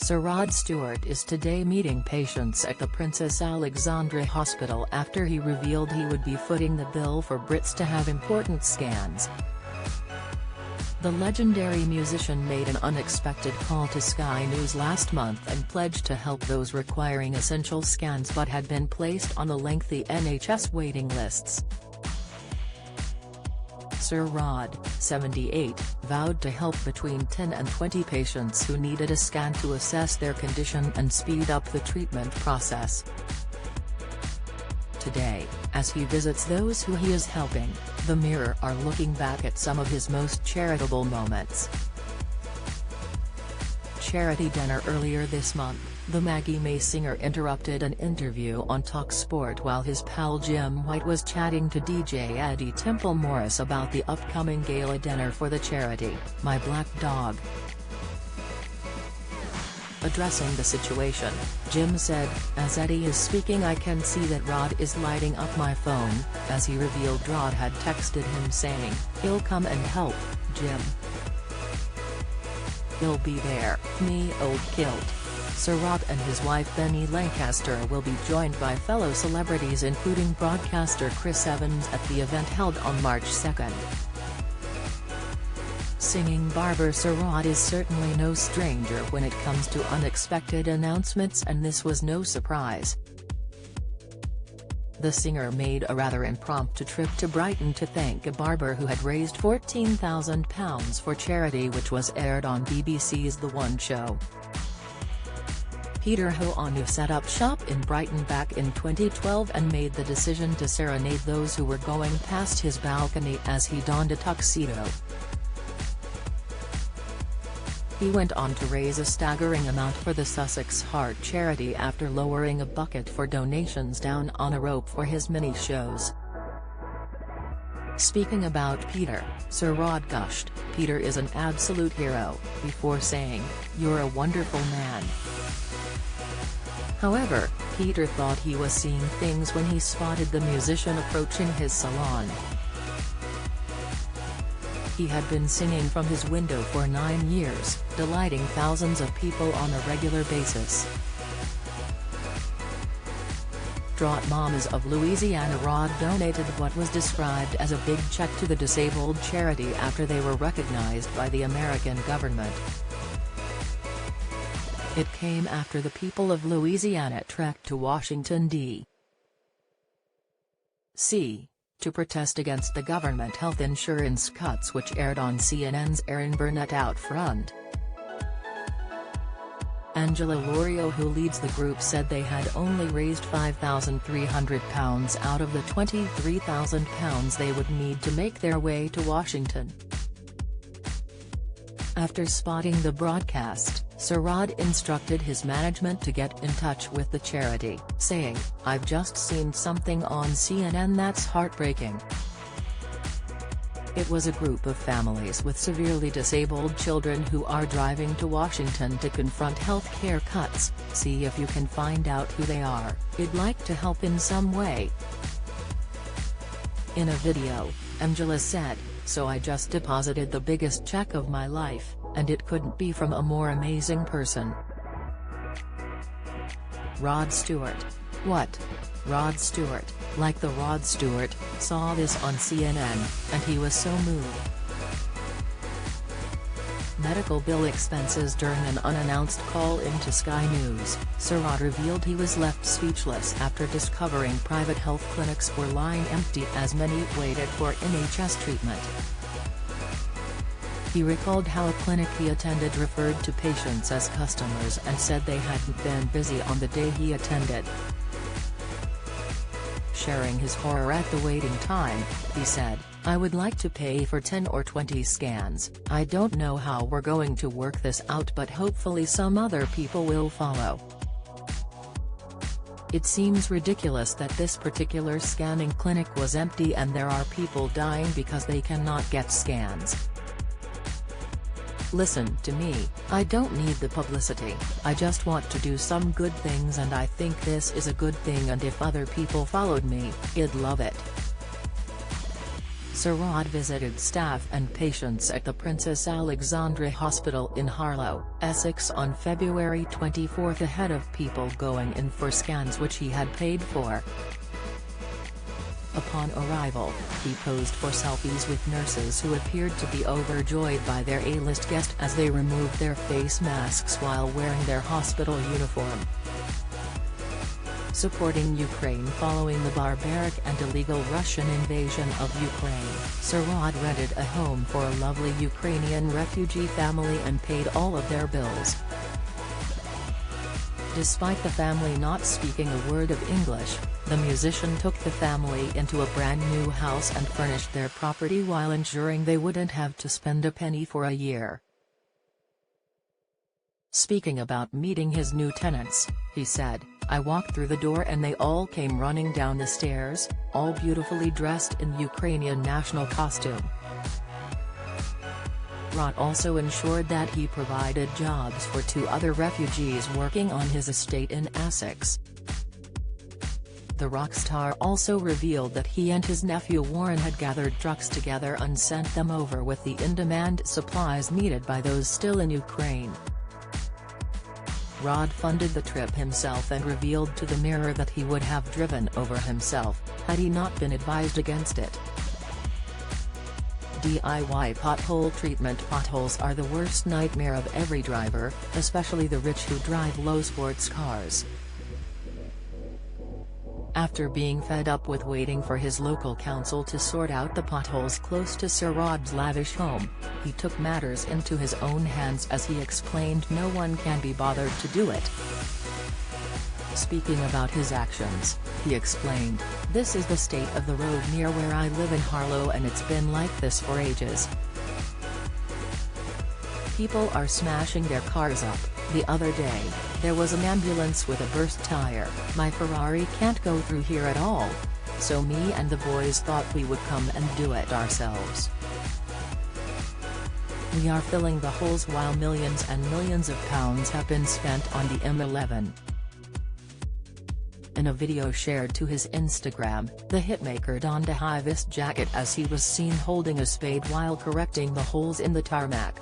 Sir Rod Stewart is today meeting patients at the Princess Alexandra Hospital after he revealed he would be footing the bill for Brits to have important scans. The legendary musician made an unexpected call to Sky News last month and pledged to help those requiring essential scans but had been placed on the lengthy NHS waiting lists. Sir Rod, 78, vowed to help between 10 and 20 patients who needed a scan to assess their condition and speed up the treatment process. Today, as he visits those who he is helping, the Mirror are looking back at some of his most charitable moments. Charity dinner. Earlier this month, the Maggie May singer interrupted an interview on TalkSport while his pal Jim White was chatting to DJ Eddie Temple Morris about the upcoming gala dinner for the charity, My Black Dog. Addressing the situation, Jim said, "As Eddie is speaking I can see that Rod is lighting up my phone," as he revealed Rod had texted him saying, "He'll come and help, Jim. He'll be there, me old kilt." Sir Rod and his wife Benny Lancaster will be joined by fellow celebrities including broadcaster Chris Evans at the event held on March 2nd. Singing barber Sir Rod is certainly no stranger when it comes to unexpected announcements, and this was no surprise. The singer made a rather impromptu trip to Brighton to thank a barber who had raised £14,000 for charity, which was aired on BBC's The One Show. Peter Hoanu set up shop in Brighton back in 2012 and made the decision to serenade those who were going past his balcony as he donned a tuxedo. He went on to raise a staggering amount for the Sussex Heart charity after lowering a bucket for donations down on a rope for his mini-shows. Speaking about Peter, Sir Rod gushed, "Peter is an absolute hero," before saying, "You're a wonderful man." However, Peter thought he was seeing things when he spotted the musician approaching his salon. He had been singing from his window for 9 years, delighting thousands of people on a regular basis. Distraught Mamas of Louisiana. Rod donated what was described as a big check to the disabled charity after they were recognized by the American government. It came after the people of Louisiana trekked to Washington, D.C. to protest against the government health insurance cuts, which aired on CNN's Erin Burnett Out Front. Angela Lorio, who leads the group, said they had only raised £5,300 out of the £23,000 they would need to make their way to Washington. After spotting the broadcast, Sir Rod instructed his management to get in touch with the charity, saying, "I've just seen something on CNN that's heartbreaking. It was a group of families with severely disabled children who are driving to Washington to confront health care cuts. See if you can find out who they are. I'd like to help in some way." In a video, Angela said, "So I just deposited the biggest check of my life, and it couldn't be from a more amazing person." Rod Stewart. What? Rod Stewart, like the Rod Stewart, saw this on CNN, and he was so moved. Medical bill expenses. During an unannounced call into Sky News, Sir Rod revealed he was left speechless after discovering private health clinics were lying empty as many waited for NHS treatment. He recalled how a clinic he attended referred to patients as customers and said they hadn't been busy on the day he attended. Sharing his horror at the waiting time, he said, "I would like to pay for 10 or 20 scans. I don't know how we're going to work this out, but hopefully some other people will follow. It seems ridiculous that this particular scanning clinic was empty and there are people dying because they cannot get scans. Listen to me, I don't need the publicity, I just want to do some good things, and I think this is a good thing, and if other people followed me, I'd love it." Sir Rod visited staff and patients at the Princess Alexandra Hospital in Harlow, Essex on February 24 ahead of people going in for scans which he had paid for. Upon arrival, he posed for selfies with nurses who appeared to be overjoyed by their A-list guest as they removed their face masks while wearing their hospital uniform. Supporting Ukraine following the barbaric and illegal Russian invasion of Ukraine, Sir Rod rented a home for a lovely Ukrainian refugee family and paid all of their bills. Despite the family not speaking a word of English, the musician took the family into a brand new house and furnished their property while ensuring they wouldn't have to spend a penny for a year. Speaking about meeting his new tenants, he said, "I walked through the door and they all came running down the stairs, all beautifully dressed in Ukrainian national costume." Rod also ensured that he provided jobs for 2 other refugees working on his estate in Essex. The rock star also revealed that he and his nephew Warren had gathered trucks together and sent them over with the in-demand supplies needed by those still in Ukraine. Rod funded the trip himself and revealed to the Mirror that he would have driven over himself, had he not been advised against it. DIY pothole treatment. Potholes are the worst nightmare of every driver, especially the rich who drive low sports cars. After being fed up with waiting for his local council to sort out the potholes close to Sir Rod's lavish home, he took matters into his own hands as he explained no one can be bothered to do it. Speaking about his actions, he explained, "This is the state of the road near where I live in Harlow and it's been like this for ages. People are smashing their cars up. The other day, there was an ambulance with a burst tire. My Ferrari can't go through here at all. So me and the boys thought we would come and do it ourselves. We are filling the holes while millions and millions of pounds have been spent on the M11." In a video shared to his Instagram, the hitmaker donned a high-vis jacket as he was seen holding a spade while correcting the holes in the tarmac.